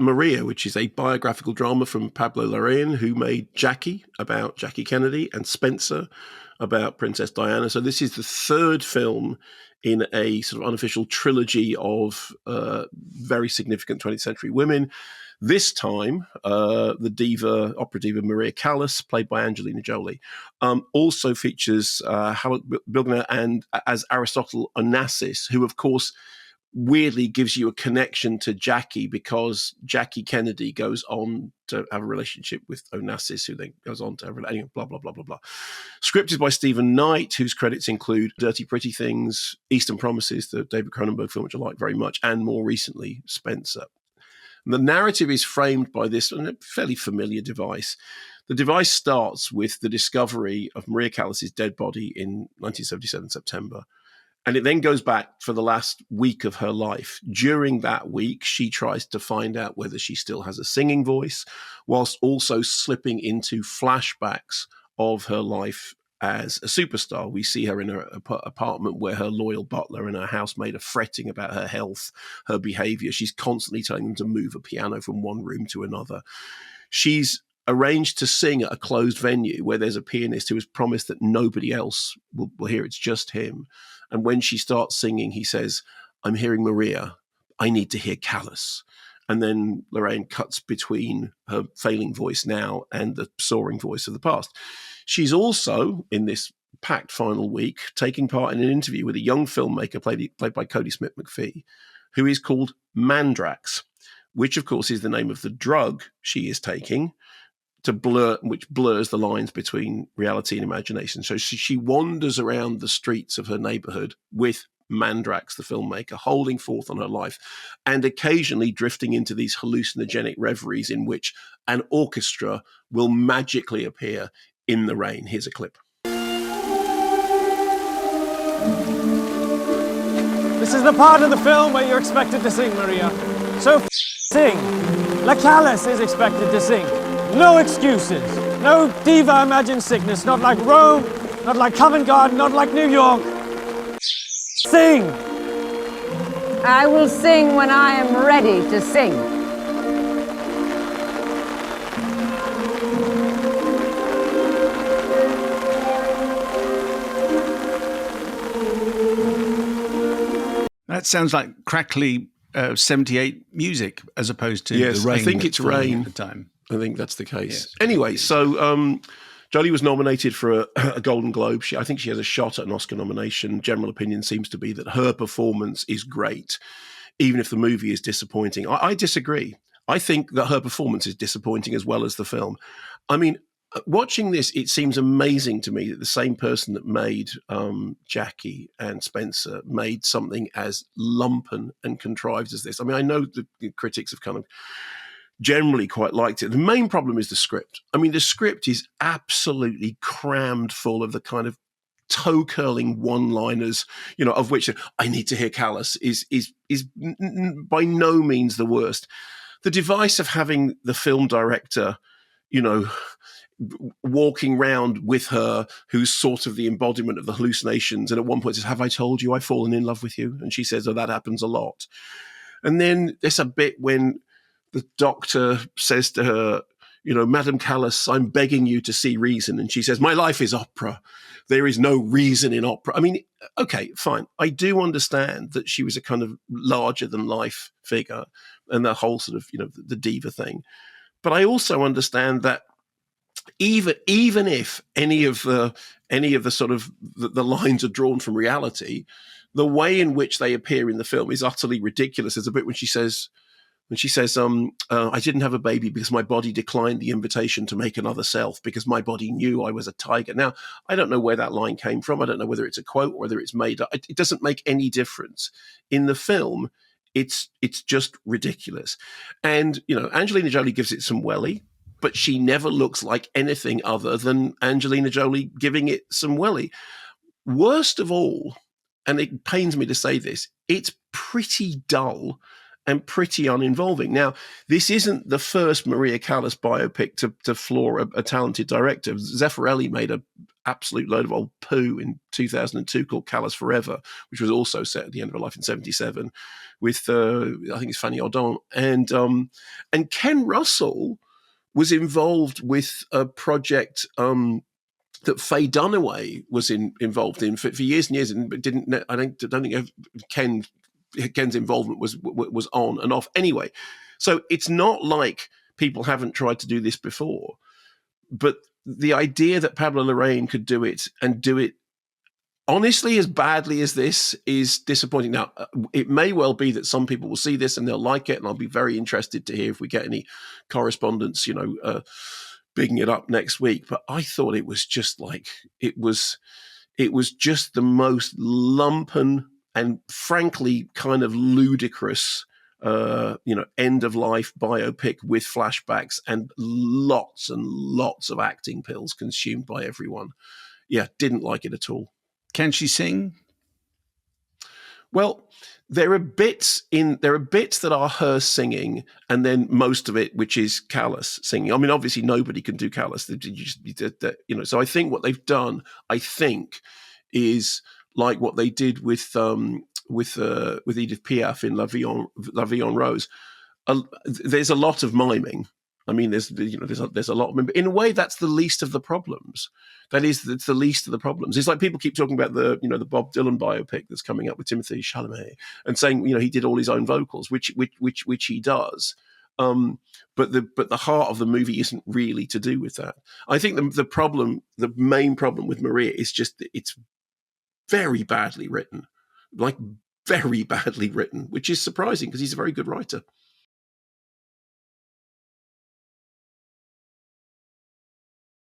Maria, which is a biographical drama from Pablo Larraín, who made Jackie, about Jackie Kennedy, and Spencer, about Princess Diana. So this is the third film in a sort of unofficial trilogy of very significant 20th century women. This time, the opera diva Maria Callas, played by Angelina Jolie, also features Howard Bilgner and as Aristotle Onassis, who, of course, weirdly gives you a connection to Jackie, because Jackie Kennedy goes on to have a relationship with Onassis, who then goes on to have a blah, blah, blah, blah, blah. Scripted by Stephen Knight, whose credits include Dirty Pretty Things, Eastern Promises, the David Cronenberg film, which I like very much, and more recently, Spencer. And the narrative is framed by this fairly familiar device. The device starts with the discovery of Maria Callas's dead body in 1977 September. And it then goes back for the last week of her life. During that week, she tries to find out whether she still has a singing voice, whilst also slipping into flashbacks of her life as a superstar. We see her in her apartment where her loyal butler and her housemaid are fretting about her health, her behavior. She's constantly telling them to move a piano from one room to another. She's arranged to sing at a closed venue where there's a pianist who has promised that nobody else will hear. It's just him. And when she starts singing, he says, "I'm hearing Maria. I need to hear Callas." And then Lorraine cuts between her failing voice now and the soaring voice of the past. She's also, in this packed final week, taking part in an interview with a young filmmaker played by Cody Smith-McPhee, who is called Mandrax, which, of course, is the name of the drug she is taking, which blurs the lines between reality and imagination. So she wanders around the streets of her neighborhood with Mandrax, the filmmaker, holding forth on her life, and occasionally drifting into these hallucinogenic reveries in which an orchestra will magically appear in the rain. Here's a clip. This is the part of the film where you're expected to sing, Maria. So sing. La Callas is expected to sing. No excuses. No diva imagined sickness. Not like Rome, not like Covent Garden, not like New York. Sing! I will sing when I am ready to sing. That sounds like crackly 78 music as opposed to the rain. I think it's Rain at the time. I think that's the case. Yeah, anyway, so Jolie was nominated for a Golden Globe. I think she has a shot at an Oscar nomination. General opinion seems to be that her performance is great, even if the movie is disappointing. I disagree. I think that her performance is disappointing as well as the film. I mean, watching this, it seems amazing to me that the same person that made Jackie and Spencer made something as lumpen and contrived as this. I mean, I know the critics have kind of generally quite liked it. The main problem is the script. I mean, the script is absolutely crammed full of the kind of toe-curling one-liners, of which "I need to hear Callas" is by no means the worst. The device of having the film director, walking round with her, who's sort of the embodiment of the hallucinations, and at one point says, "Have I told you I've fallen in love with you?" And she says, "Oh, that happens a lot." And then there's a bit when the doctor says to her, "Madam Callas, I'm begging you to see reason." And she says, "My life is opera. There is no reason in opera." I mean, okay, fine. I do understand that she was a kind of larger than life figure and the whole sort of, the diva thing. But I also understand that even if any of the sort of the lines are drawn from reality, the way in which they appear in the film is utterly ridiculous. There's a bit when she says, "I didn't have a baby because my body declined the invitation to make another self because my body knew I was a tiger." Now, I don't know where that line came from. I don't know whether it's a quote or whether it's made up. It doesn't make any difference. In the film, it's just ridiculous. And, Angelina Jolie gives it some welly, but she never looks like anything other than Angelina Jolie giving it some welly. Worst of all, and it pains me to say this, it's pretty dull and pretty uninvolving. Now, this isn't the first Maria Callas biopic to floor a talented director. Zeffirelli made an absolute load of old poo in 2002 called Callas Forever, which was also set at the end of her life in 1977. with I think it's Fanny Ardant, and Ken Russell was involved with a project that Faye Dunaway was involved in for years and years, and I don't think Ken's involvement was on and off anyway. So it's not like people haven't tried to do this before, but the idea that Pablo Larraín could do it and do it honestly as badly as this is disappointing. Now, it may well be that some people will see this and they'll like it, and I'll be very interested to hear if we get any correspondence, bigging it up next week. But I thought it was just like it was just the most lumpen and frankly kind of ludicrous end of life biopic with flashbacks and lots of acting pills consumed by everyone. Yeah, didn't like it at all. Can she sing? Well, there are bits that are her singing, and then most of it, which is Callas singing. I mean, obviously nobody can do Callas. So I think what they've done, is like what they did with Edith Piaf in La Vie en Rose. There's a lot of miming. I mean, there's a lot of miming. In a way, that's the least of the problems. It's the least of the problems. It's like people keep talking about the Bob Dylan biopic that's coming up with Timothée Chalamet and saying he did all his own vocals, which he does. But the heart of the movie isn't really to do with that. I think the main problem with Maria is just that it's very badly written, like very badly written, which is surprising because he's a very good writer.